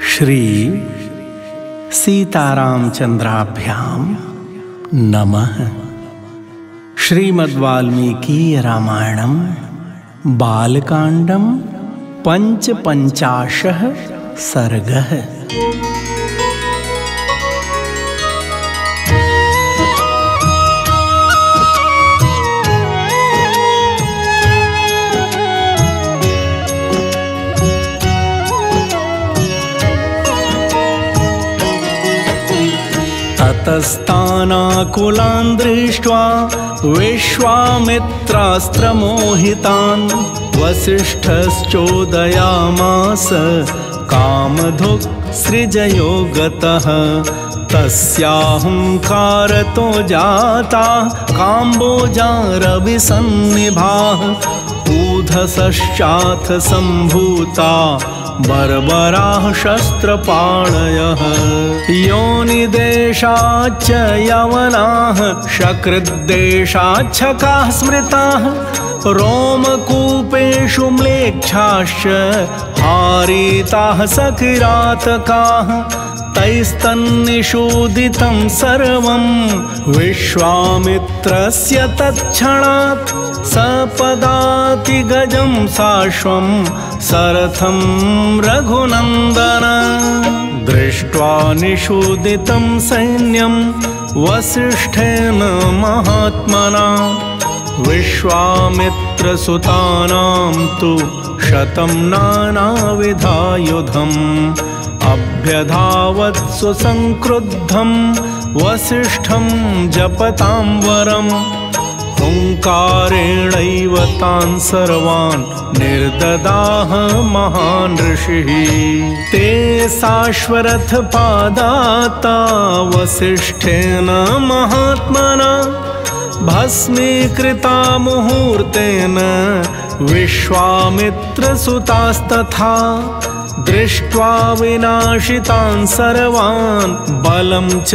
श्री सीतारामचंद्राभ्यां नमः। श्रीमद्वाल्मीकि रामायणं बालकांडं पंचपंचाशः सर्गः। ततस्तानाकुलान् दृष्ट्वा विश्वामित्रास्त्रमोहितान् वसिष्ठश्चोदयामास कामधुक् सृजयो गतः। तस्याहंकारतो जाता काम्बोजारविसन्निभाः ऊधसश्चाथ सम्भूता बर्बराः शस्त्रपाणयः। योनिदेशाच्च यवनाः शकृद्देशाच्छकाः स्मृताः रोमकूपेषु म्लेच्छाश्च हारिताः सकिरातकाः। तैस्तन्निषूदितं सर्वं विश्वामित्रस्य तत्क्षणात् सपदाति गजं साश्वं सरथं रघुनन्दन। दृष्ट्वा निषूदितं सैन्यं वसिष्ठेन महात्मना विश्वामित्रसुतानां तु शतं नानाविधायुधम् अभ्यधावत् सुसंक्रुद्धं वसिष्ठं जपतां वरम् हुंकारेणैव तान् सर्वान् निर्ददाह महान् ऋषिः। ते साश्वरथपादाता वसिष्ठेन महात्मना भस्मीकृता मुहूर्तेन विश्वामित्रसुतास्तथा। दृष्ट्वा विनाशितान् सर्वान् बलं च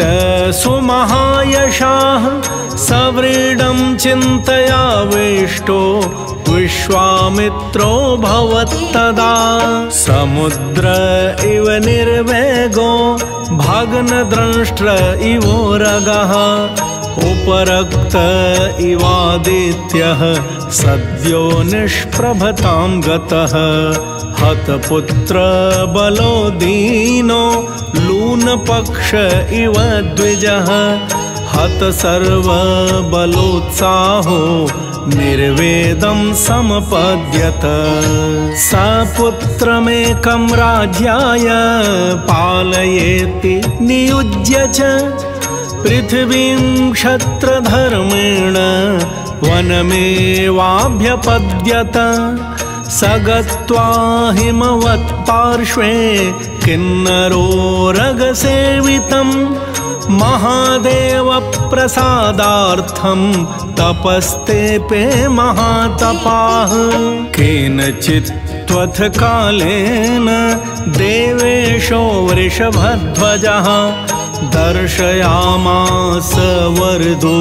सुमहायशाः सव्रीडं चिन्तयावेष्टो विश्वामित्रो भवत्तदा। समुद्र इव निर्वेगो भग्नद्रष्ट्र इवोरगः उपरक्त इवादित्यः सद्यो निष्प्रभतां गतः। हतपुत्र बलो दीनो लूनपक्ष इव द्विजः हत सर्वबलोत्साहो निर्वेदं समपद्यत। सपुत्रमेकं राज्याय पालयेति नियुज्य च पृथिवीं क्षत्रधर्मेण वनमेवाभ्यपद्यत। स गत्वा हिमवत्पार्श्वे किन्नरोरगसेवितं महादेवप्रसादार्थं तपस्तेपे महातपाः। केनचित्त्वथ कालेन देवेशो वृषभध्वजः दर्शयामास वरदो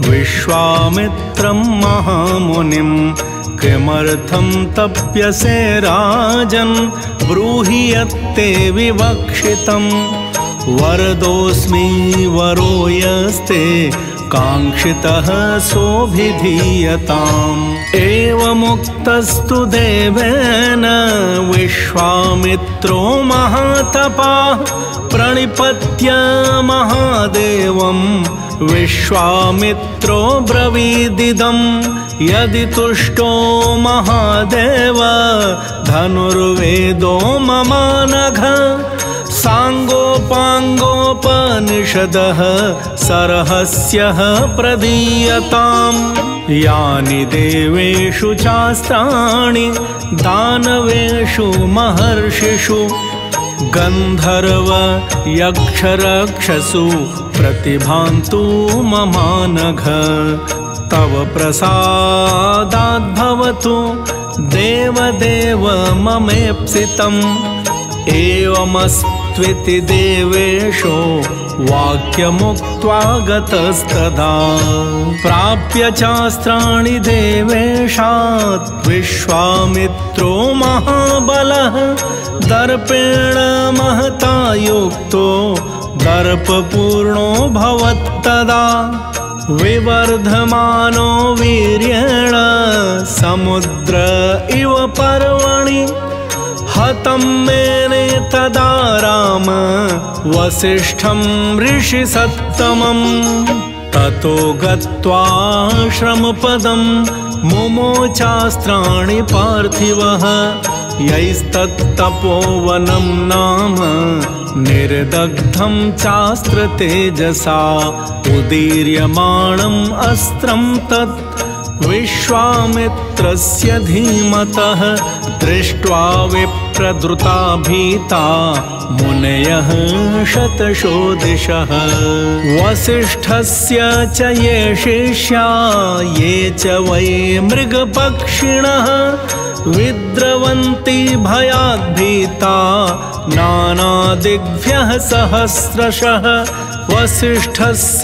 विश्वामित्रं महामुनिम्। किमर्थं तप्यसे राजन् ब्रूहि यत्ते विवक्षितं। वरदोऽस्मि वरो यस्ते काङ्क्षितः सोऽभिधीयताम्। एवमुक्तस्तु देवेन विश्वामित्रो महातपाः प्रणिपत्य महादेवं विश्वामित्रो ब्रवीदिदम्। यदि तुष्टो महादेव धनुर्वेदो ममानघ सांगोपांगोपनिषदः सरहस्यः प्रदीयताम्। यानि देवेषु चास्त्राणि दानवेषु महर्षिषु गन्धर्व यक्षरक्षसु प्रतिभान्तु ममानघ। तव प्रसादाद्भवतु देवदेव ममेप्सितम्। एवमस्त्विति देवेशो वाक्यमुक्त्वा गतस्तदा। प्राप्य चास्त्राणि देवेशात् विश्वामित्रो महाबलः दर्पेण महता युक्तो दर्पपूर्णो भवत्तदा विवर्धमानो वीर्येण समुद्र इव पर्वणि हतं मेने तदा राम वसिष्ठं ऋषिसत्तमम् ततो गत्वा श्रमपदं मुमोचास्त्राणि पार्थिवः यैस्तत्तपोवनं नाम निर्दग्धं चास्त्रतेजसा उदीर्यमाणम् अस्त्रं तत् विश्वामित्रस्य धीमतः दृष्ट्वा विप्रद्रुता भीता मुनयः शतशो दिशः वसिष्ठस्य च ये शिष्या ये च वै मृगपक्षिणः विद्रवन्ति भयात् भीता नानादिग्भ्यः सहस्रशः वसिष्ठस्याश्रमपदं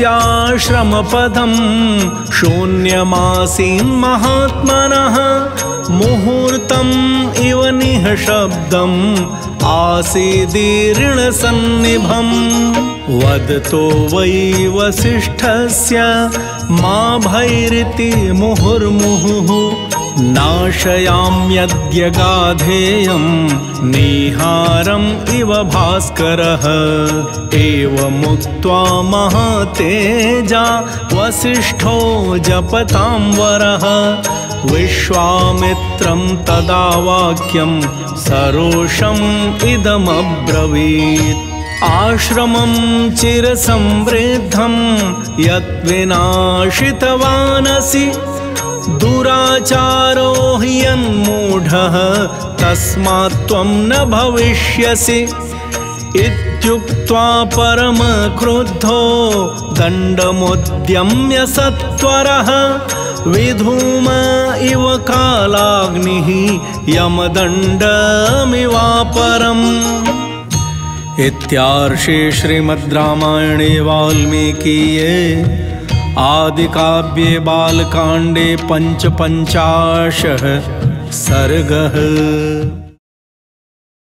शून्यमासीन् महात्मनः मुहूर्तम् इव निःशब्दम् आसीदीर्णसन्निभम् वदतो वै वसिष्ठस्य मा भैरिति मुहुर्मुहुः नाशयाम्यद्य गाधेयं निहारम् इव भास्करः एवमुक्त्वा महातेजा वसिष्ठो जपतां वरः विश्वामित्रं तदा वाक्यं सरोषम् इदमब्रवीत् आश्रमं चिरसंवृद्धं यद्विनाशितवानसि दुराचारो हि यन्मूढः तस्मात् त्वं न भविष्यसि इत्युक्त्वा परमक्रुद्धो दण्डमुद्यम्य सत्वरः विधूम इव कालाग्निः यमदण्डमिवापरम्। इत्यार्षे श्रीमद् रामायणे वाल्मीकीये आदिकाव्ये बालकाण्डे 55 सर्गः।